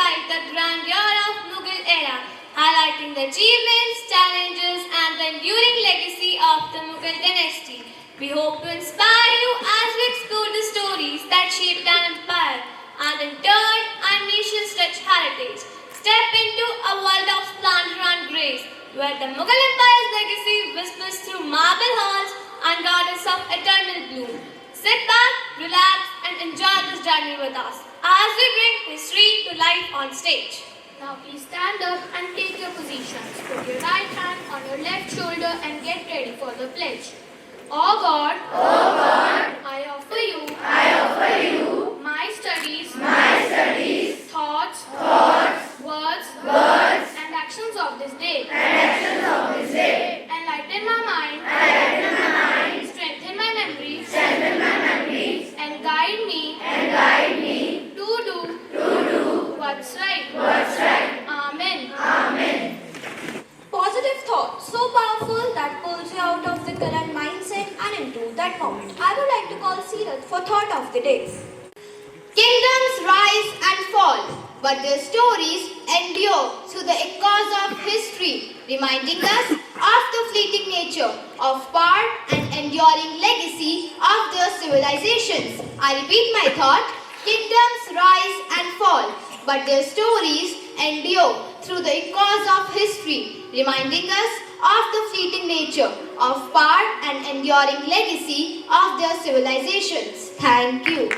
celebrate the grandeur of Mughal era, highlighting the achievements, challenges, and the enduring legacy of the Mughal dynasty. We hope to inspire you as we explore the stories that shaped an empire and in turn our nation's rich heritage. Step into a world of splendor and grace, where the Mughal Empire's legacy whispers through marble halls and gardens of eternal bloom. Sit back, relax, and enjoy this journey with us as we bring history to life on stage. Now please stand up and take your positions. Put your right hand on your left shoulder and get ready for the pledge. O God, I offer you my studies, thoughts, words, and actions of this day. Enlighten my mind, strengthen my memories, and guide me to do what's right. Amen. Positive thought, so powerful that pulls you out of the current mindset and into that moment. I would like to call Seerat for thought of the day. Kingdoms rise and fall, but their stories endure through the echoes of history, reminding us of the fleeting nature of power and enduring legacy of their civilizations. I repeat my thought: kingdoms rise and fall, but their stories endure through the echoes of history, reminding us of the fleeting nature of power and enduring legacy of their civilizations. Thank you.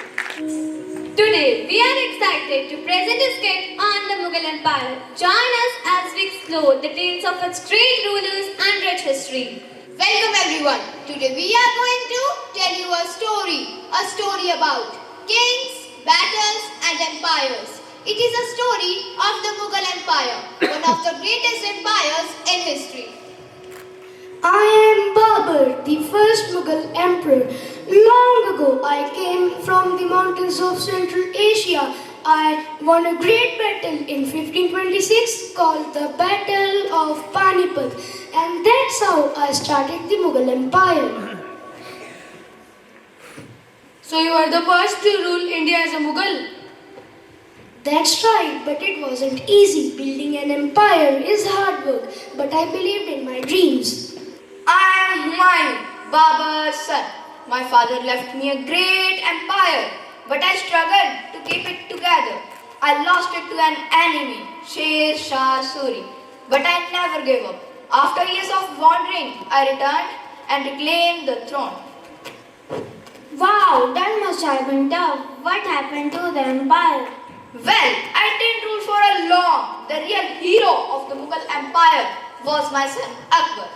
Today, we are excited to present a skit on the Mughal Empire. Join us as we explore the tales of its great rulers and rich history. Welcome everyone. Today we are going to tell you a story about kings, battles and empires. It is a story of the Mughal Empire, one of the greatest empires in history. I am Babur, the first Mughal emperor. Long ago, I came from the mountains of Central Asia. I won a great battle in 1526 called the Battle of Panipat, and that's how I started the Mughal Empire. So you are the first to rule India as a Mughal? That's right, but it wasn't easy. Building an empire is hard work, but I believed in my dreams. I am Humayun, Babur's son. My father left me a great empire, but I struggled to keep it together. I lost it to an enemy, Sher Shah Suri, but I never gave up. After years of wandering, I returned and reclaimed the throne. Wow, that must have been tough. What happened to the empire? Well, I didn't rule for a long. The real hero of the Mughal Empire was my son Akbar.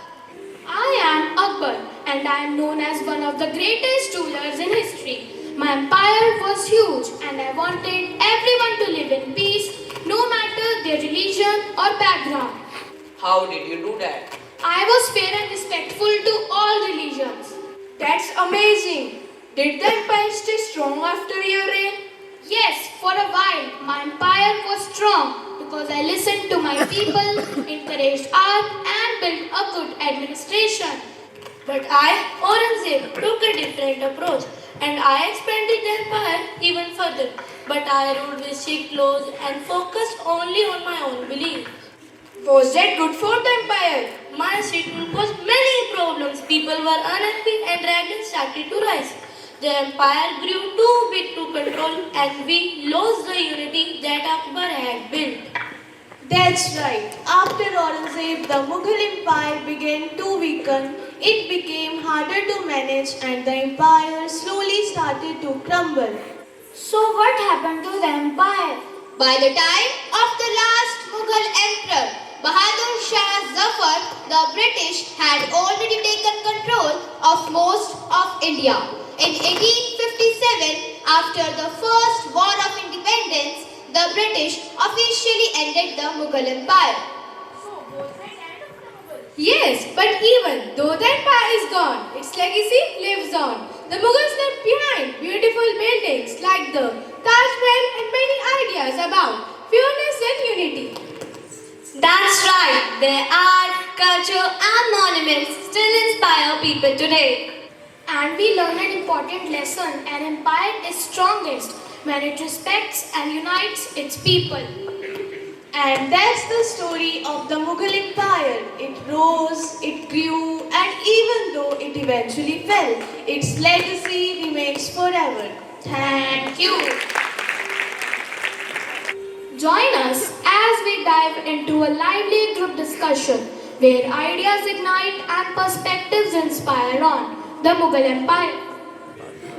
I am Akbar, and I am known as one of the greatest rulers in history. My empire was huge, and I wanted everyone to live in peace, no matter their religion or background. How did you do that? I was fair and respectful to all religions. That's amazing. Did the empire stay strong after your reign? Yes, for a while, my empire was strong because I listened to my people, encouraged art, and built a good administration. But I, Aurangzeb, took a different approach and I expanded the empire even further. But I ruled with strict laws and focused only on my own beliefs. Was that good for the empire? My strict rule caused many problems. People were unhappy and dragons started to rise. The empire grew too big to control and we lost the unity that Akbar had built. That's right. After Aurangzeb, the Mughal Empire began to weaken. It became harder to manage and the empire slowly started to crumble. So what happened to the empire? By the time of the last Mughal emperor, Bahadur Shah Zafar, the British had already taken control of most of India. In 1857, after the First War of Independence, the British officially ended the Mughal Empire. Yes, but even though the empire is gone, its legacy lives on. The Mughals left behind beautiful buildings like the Taj Mahal and many ideas about fairness and unity. That's right. Their art, culture and monuments still inspire people today. And we learn an important lesson: an empire is strongest when it respects and unites its people. And that's the story of the Mughal Empire. It rose, it grew, and even though it eventually fell, its legacy remains forever. Thank you. Join us as we dive into a lively group discussion where ideas ignite and perspectives inspire on the Mughal Empire.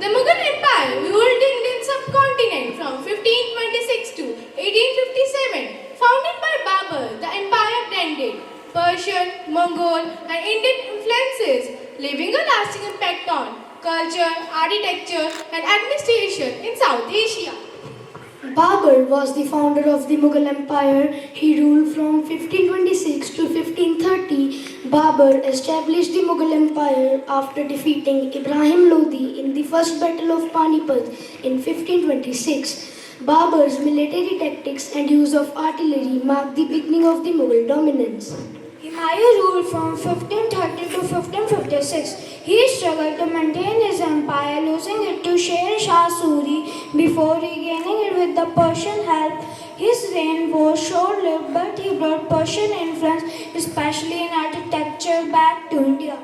The Mughal Empire ruled the Indian subcontinent from 1526 to 1857. Founded by Babur, the empire blended Persian, Mongol, and Indian influences, leaving a lasting impact on culture, architecture, and administration in South Asia. Babur was the founder of the Mughal Empire. He ruled from 1526 to 1530. Babur established the Mughal Empire after defeating Ibrahim Lodi in the First Battle of Panipat in 1526. Babur's military tactics and use of artillery marked the beginning of the Mughal dominance. Humayun ruled from 1530 to 1556. He struggled to maintain his empire, losing it to Sher Shah Suri before regaining it with the Persian help. His reign was short-lived, but he brought Persian influence, especially in architecture, back to India.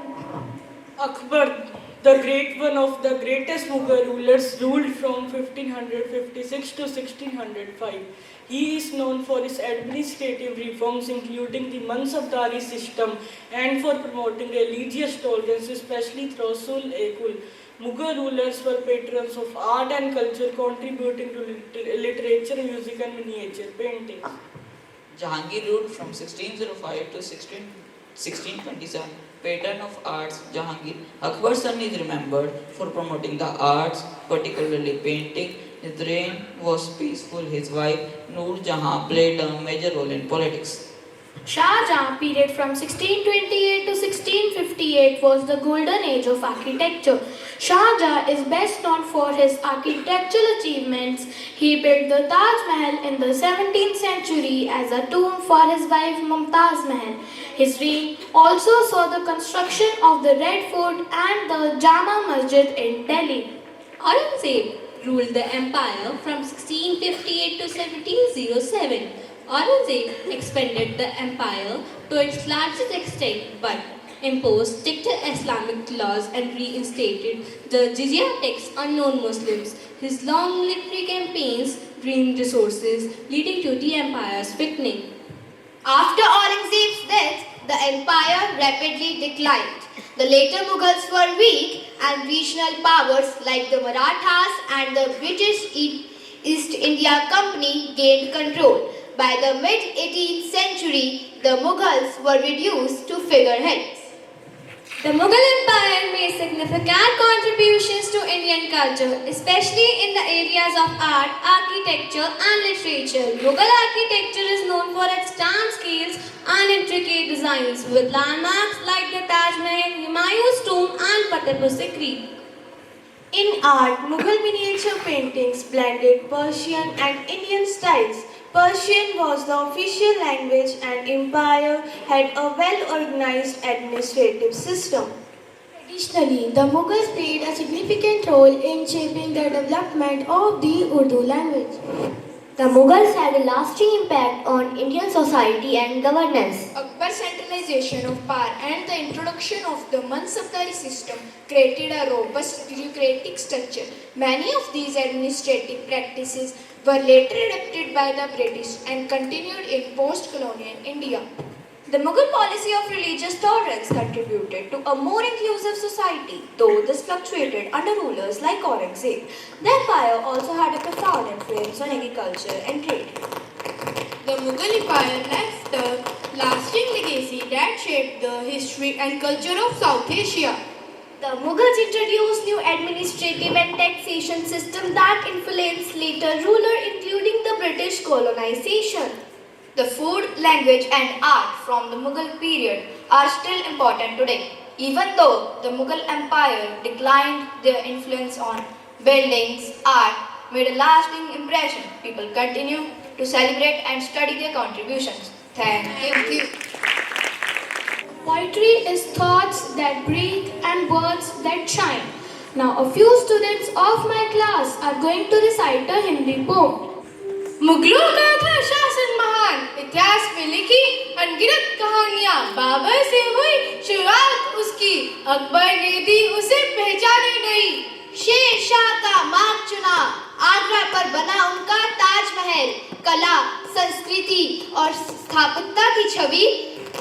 Akbar, the great one of the greatest Mughal rulers, ruled from 1556 to 1605. He is known for his administrative reforms, including the Mansabdari system, and for promoting religious tolerance, especially through Rasul-e-Kul. Mughal rulers were patrons of art and culture, contributing to literature, music, and miniature painting. Jahangir ruled from 1605 to 1627. Patron of arts, Jahangir. Akbar's son is remembered for promoting the arts, particularly painting. His reign was peaceful. His wife, Noor Jahan, played a major role in politics. Shah Jahan period from 1628 to 1658 was the golden age of architecture. Shah Jahan is best known for his architectural achievements. He built the Taj Mahal in the 17th century as a tomb for his wife Mumtaz Mahal. His reign also saw the construction of the Red Fort and the Jama Masjid in Delhi. Aurangzeb ruled the empire from 1658 to 1707. Aurangzeb expanded the empire to its largest extent but imposed stricter Islamic laws and reinstated the jizya tax on non-Muslims. His long military campaigns drained resources, leading to the empire's weakening. After Aurangzeb's death, the empire rapidly declined. The later Mughals were weak and regional powers like the Marathas and the British East India Company gained control. By the mid-18th century, the Mughals were reduced to figureheads. The Mughal Empire made significant contributions to Indian culture, especially in the areas of art, architecture, and literature. Mughal architecture is known for its grand scales and intricate designs, with landmarks like the Taj Mahal, Humayun's tomb, and Fatehpur Sikri. In art, Mughal miniature paintings blended Persian and Indian styles. Persian was the official language and empire had a well-organized administrative system. Additionally, the Mughals played a significant role in shaping the development of the Urdu language. The Mughals had a lasting impact on Indian society and governance. Akbar's centralization of power and the introduction of the Mansabdari system created a robust bureaucratic structure. Many of these administrative practices were later adopted by the British and continued in post-colonial India. The Mughal policy of religious tolerance contributed to a more inclusive society, though this fluctuated under rulers like Aurangzeb. The empire also had a profound influence on agriculture and trade. The Mughal Empire left a lasting legacy that shaped the history and culture of South Asia. The Mughals introduced new administrative and taxation systems that influenced later rulers, including the British colonization. The food, language and art from the Mughal period are still important today. Even though the Mughal Empire declined, their influence on buildings, art made a lasting impression. People continue to celebrate and study their contributions. Thank you. Poetry is thoughts that breathe and words that shine. Now a few students of my class are going to recite a Hindi poem. मुगलों का था शासन महान, इतिहास में लिखी अनगिनत कहानियां बाबर से हुई शुरुआत उसकी, अकबर ने दी उसे पहचानी नहीं। शेर शाह का मार्ग चुना, आगरा पर बना उनका ताजमहल, कला, संस्कृति और स्थापत्य की छवि।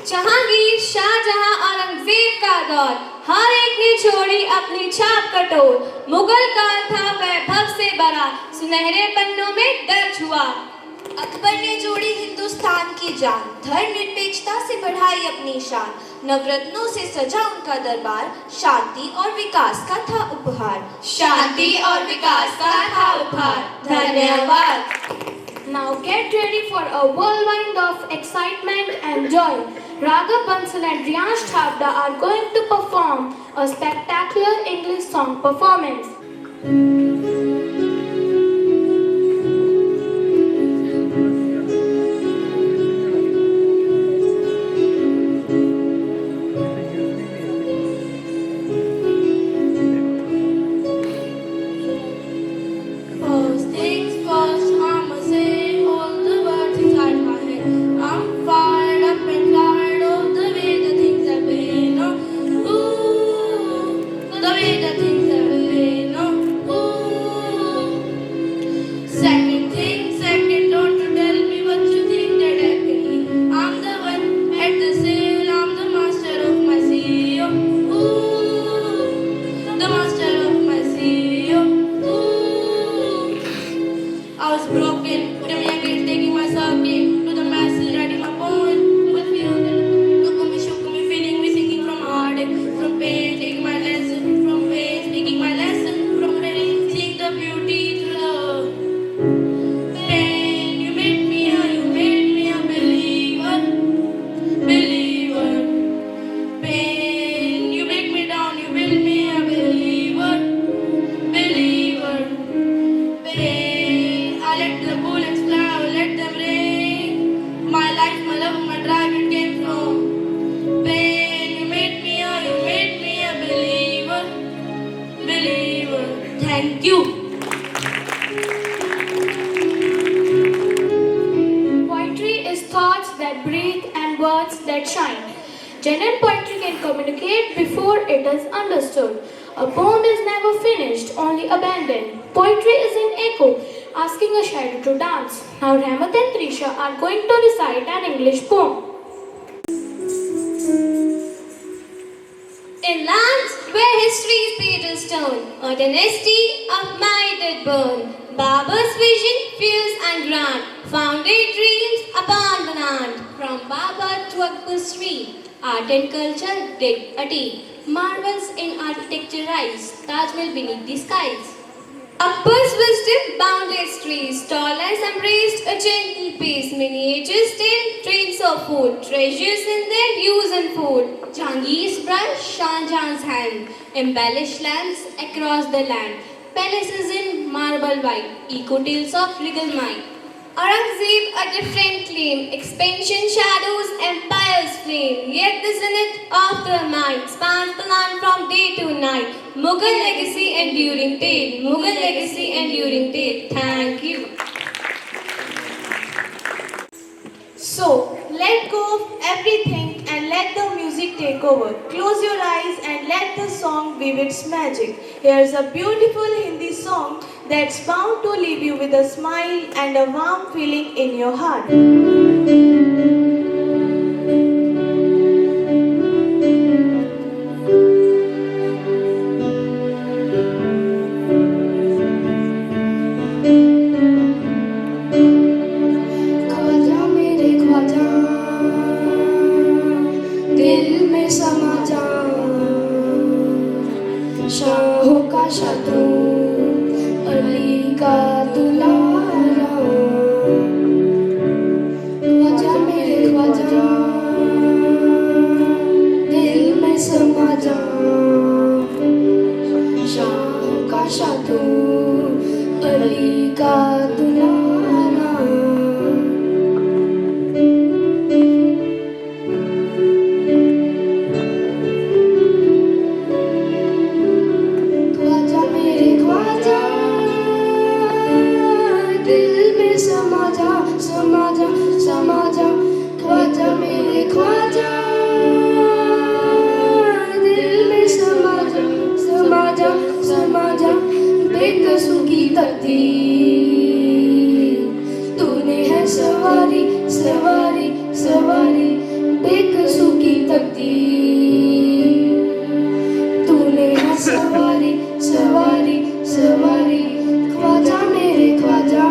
जहांगीर, शाहजहां, औरंगजेब का दौर, हर एक ने छोड़ी अपनी छाप कटोर। मुगल काल था वैभव से भरा, सुनहरे पन्नों में दर्ज हुआ। अकबर ने जोड़ी हिंदुस्तान की जान, धर्मनिरपेक्षता से बढ़ाई अपनी शान। नवरत्नों से सजा उनका दरबार, शांति और विकास का था उपहार। शांति और विकास का था उपहार। धन्यवाद। Now get ready for a whirlwind of excitement and joy. Raghav Bansal and Riyansh Chabda are going to perform a spectacular English song performance. First things first, I'ma say all the words inside my head. I'm fired up and tired of the way the things have been. Ooh, the way the things have been. Ooh. Second thing, second, don't you tell me what you think that I can be. I'm the one at the sail, I'm the master of my CEO. Ooh, the master of my CEO. I was broken, but I'm young and taking my circuit to the masses, writing my poem. With fear, look at me, shook me, feeling me, singing from heartache, from pain, taking my lesson from ways, making my lesson from rain, seeing the beauty through love. Pain, you made me a believer, believer. Pain, you break me down, you build me a believer, believer. Pain, I let the bullets fly, I let them rain. My life, my love, my drive, it came from pain. You made me a believer, believer. Thank you. Poetry is thoughts that breathe and words that shine. Genuine poetry can communicate before it is understood. A poem is never finished, only abandoned. Poetry is an echo, asking a shadow to dance. Now Rahmat and Trisha are going to recite an English poem. In lands where history's pages turn, a dynasty of might did burn. Babur's vision fierce and grand, founded dreams upon the land. From Babur to Akbar's street, art and culture did attain. Marvels in architecture rise, Taj Mahal beneath the skies. Akbar's wisdom boundless trees, tall as embraced a gentle pace. Miniatures still trains of food, treasures in their use and food. Jahangir's brush, Shahjahan's hand, embellished lands across the land. Palaces in marble white, echo tales of regal might. Aurangzeb a different claim, expansion shadows empire's flame. Yet the zenith of the might spans the land from day to night. Mughal legacy enduring tale, Mughal legacy enduring tale. Thank you. So, let go of everything and let the music take over. Close your eyes and let the song weave its magic. Here's a beautiful Hindi song that's bound to leave you with a smile and a warm feeling in your heart. Khwaja मेरे ख्वाजा दिल में समा जा, शाहों का शत्रु अली का दुलारा। ख्वाजा मेरे ख्वाजा दिल में समा जा, शाहों का शत्रु अली का दुलारा। ख्वाजा मेरे ख्वाजा दिल में समा जा, समा जा, समा जा। तकदीर, तूने है सवारी सवारी सवारी बेकसों की तकदीर, तूने है सवारी सवारी सवारी ख्वाजा मेरे ख्वाजा,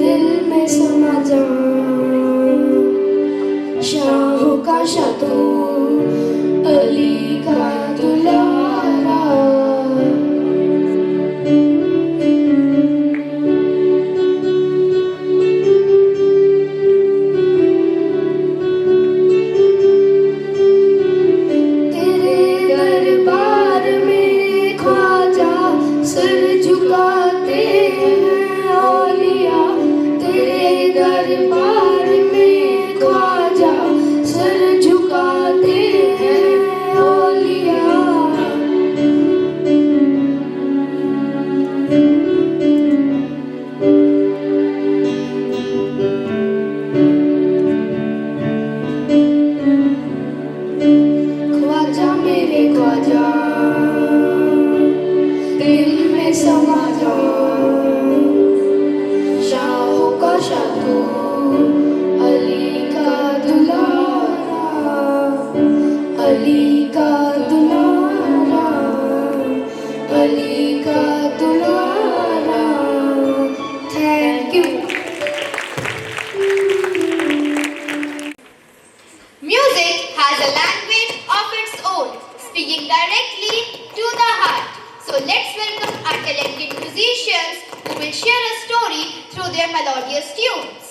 दिल में समा जा, शाहों का शाह तू, अली का दुलारा। तेरे दरबार में ख्वाजा सर झुकाते हैं औलिया, तेरे दरबार में ख्वाजा सर झुकाते हैं औलिया। ख्वाजा मेरे ख्वाजा, दिल में समा जा, शाहों का शाह तू, अली का दुलारा, अली का दुलारा, अली का दुलारा। Thank you. Music has a language of its own, speaking directly to the heart. So let's welcome our talented musicians who will share a story through their melodious tunes.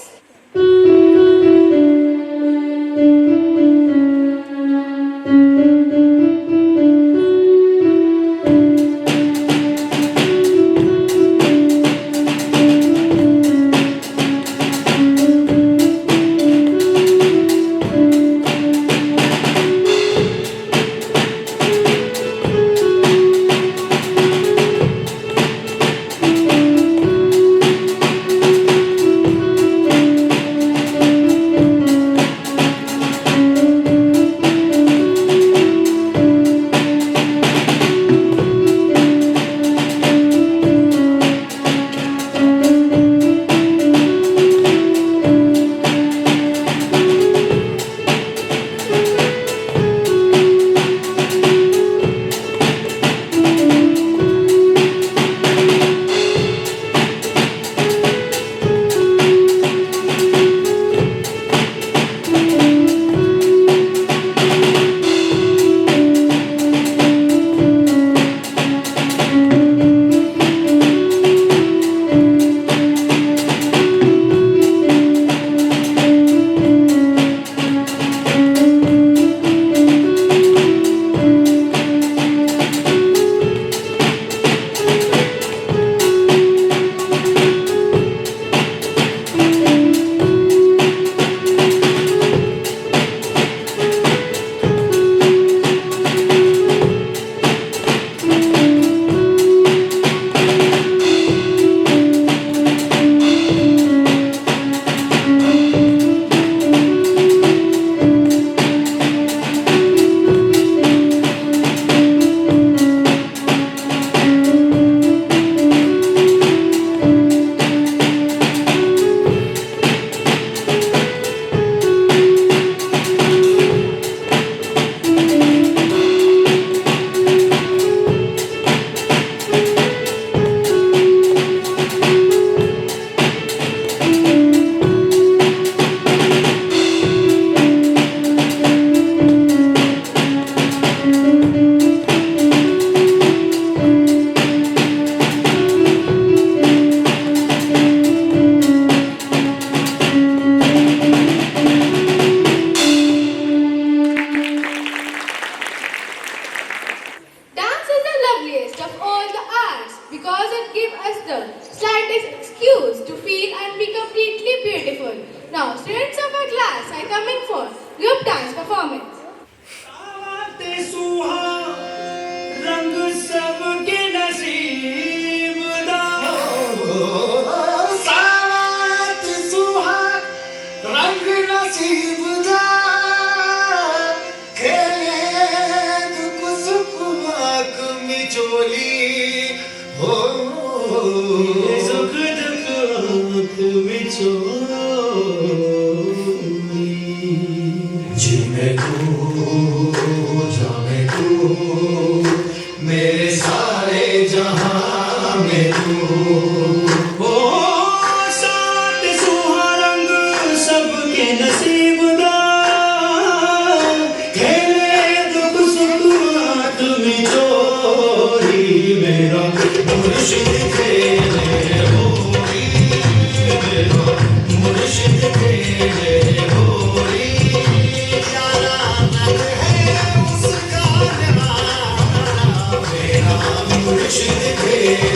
Now, students of our class are coming for group dance performance. रंग सबके नसीब दा सावत सुहाग रंग नसीब दा खेले दुख सुख माक मिचोली हो सुख दुख आँख बिचोरी जिमे तू जामे तू मेरे सारे जहां में तू ओ सात सुहा रंग सबके नसीब दा खेले दुख सुख हाथ में चोरी मेरा मुर्शिद खेले होरी मेरा मुर्शिद खेले होरी यारा नग है उसका निवाना मेरा मुर्शिद खेले